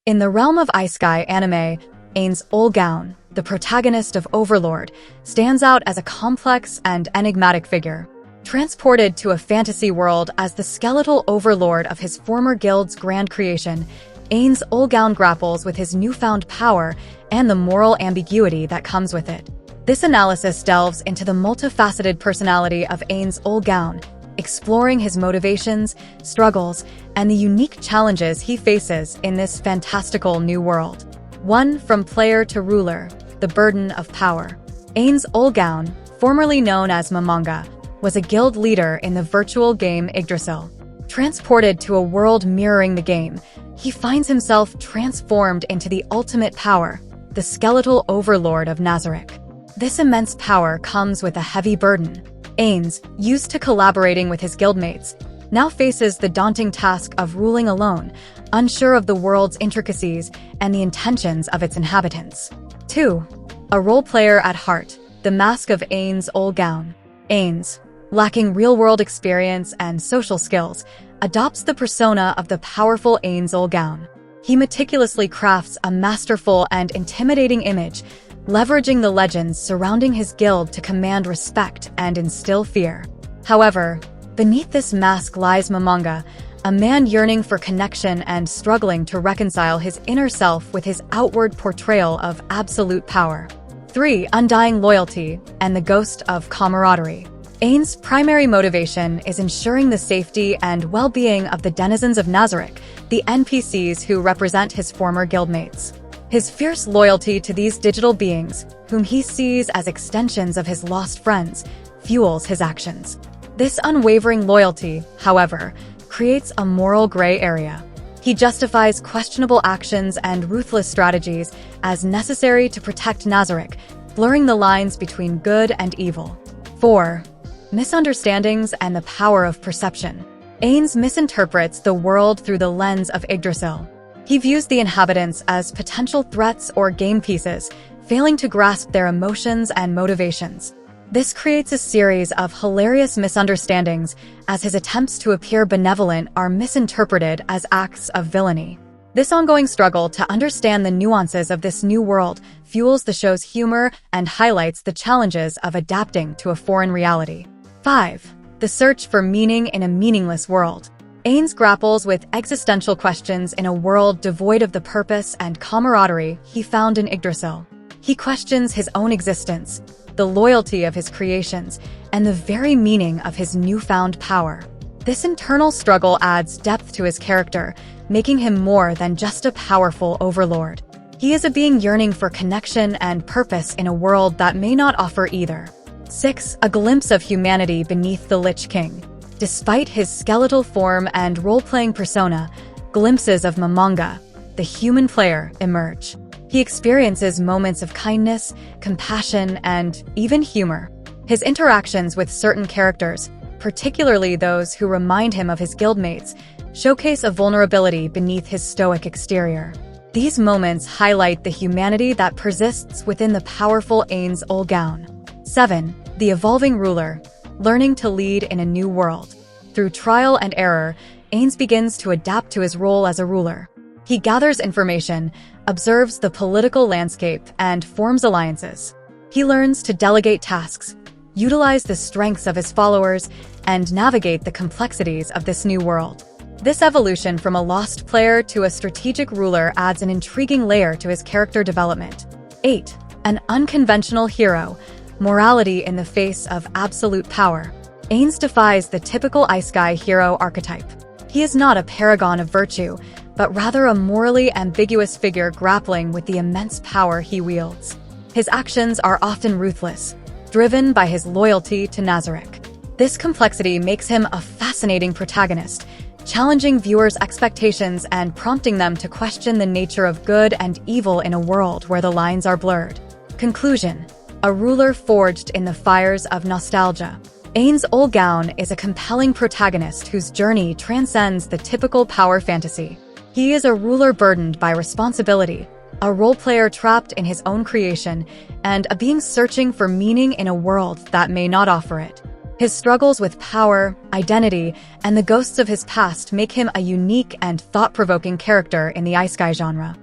In the realm of isekai anime, Ainz Ooal, the protagonist of Overlord, stands out as a complex and enigmatic figure. Transported to a fantasy world as the skeletal overlord of his former guild's grand creation, Ainz Ooal grapples with his newfound power and the moral ambiguity that comes with it. This analysis delves into the multifaceted personality of Ainz Ooal, exploring his motivations, struggles, and the unique challenges he faces in this fantastical new world. 1. From player to ruler, the burden of power. Ainz Ooal, formerly known as Mamanga, was a guild leader in the virtual game Yggdrasil. Transported to a world mirroring the game, he finds himself transformed into the ultimate power, the skeletal overlord of Nazarick. This immense power comes with a heavy burden. Ainz, used to collaborating with his guildmates, now faces the daunting task of ruling alone, unsure of the world's intricacies and the intentions of its inhabitants. 2. A role player at heart, the mask of Ainz Ooal. Ainz, lacking real-world experience and social skills, adopts the persona of the powerful Ainz Ooal. He meticulously crafts a masterful and intimidating image, leveraging the legends surrounding his guild to command respect and instill fear. However, beneath this mask lies Mamanga, a man yearning for connection and struggling to reconcile his inner self with his outward portrayal of absolute power. 3. Undying loyalty and the ghost of camaraderie. Ainz's primary motivation is ensuring the safety and well-being of the denizens of Nazarick, the NPCs who represent his former guildmates. His fierce loyalty to these digital beings, whom he sees as extensions of his lost friends, fuels his actions. This unwavering loyalty, however, creates a moral gray area. He justifies questionable actions and ruthless strategies as necessary to protect Nazarick, blurring the lines between good and evil. 4. Misunderstandings and the power of perception. Ainz misinterprets the world through the lens of Yggdrasil. He views the inhabitants as potential threats or game pieces, failing to grasp their emotions and motivations. This creates a series of hilarious misunderstandings as his attempts to appear benevolent are misinterpreted as acts of villainy. This ongoing struggle to understand the nuances of this new world fuels the show's humor and highlights the challenges of adapting to a foreign reality. 5. The search for meaning in a meaningless world. Ainz grapples with existential questions in a world devoid of the purpose and camaraderie he found in Yggdrasil. He questions his own existence, the loyalty of his creations, and the very meaning of his newfound power. This internal struggle adds depth to his character, making him more than just a powerful overlord. He is a being yearning for connection and purpose in a world that may not offer either. 6. A glimpse of humanity beneath the Lich King. Despite his skeletal form and role-playing persona, glimpses of Mamanga, the human player, emerge. He experiences moments of kindness, compassion, and even humor. His interactions with certain characters, particularly those who remind him of his guildmates, showcase a vulnerability beneath his stoic exterior. These moments highlight the humanity that persists within the powerful Ainz Ooal. 7. The evolving ruler, learning to lead in a new world. Through trial and error, Ainz begins to adapt to his role as a ruler. He gathers information, observes the political landscape, and forms alliances. He learns to delegate tasks, utilize the strengths of his followers, and navigate the complexities of this new world. This evolution from a lost player to a strategic ruler adds an intriguing layer to his character development. 8. An unconventional hero, morality in the face of absolute power. Ainz defies the typical isekai hero archetype. He is not a paragon of virtue, but rather a morally ambiguous figure grappling with the immense power he wields. His actions are often ruthless, driven by his loyalty to Nazarick. This complexity makes him a fascinating protagonist, challenging viewers' expectations and prompting them to question the nature of good and evil in a world where the lines are blurred. Conclusion. A ruler forged in the fires of nostalgia. Ainz Ooal is a compelling protagonist whose journey transcends the typical power fantasy. He is a ruler burdened by responsibility, a role player trapped in his own creation, and a being searching for meaning in a world that may not offer it. His struggles with power, identity, and the ghosts of his past make him a unique and thought-provoking character in the isekai genre.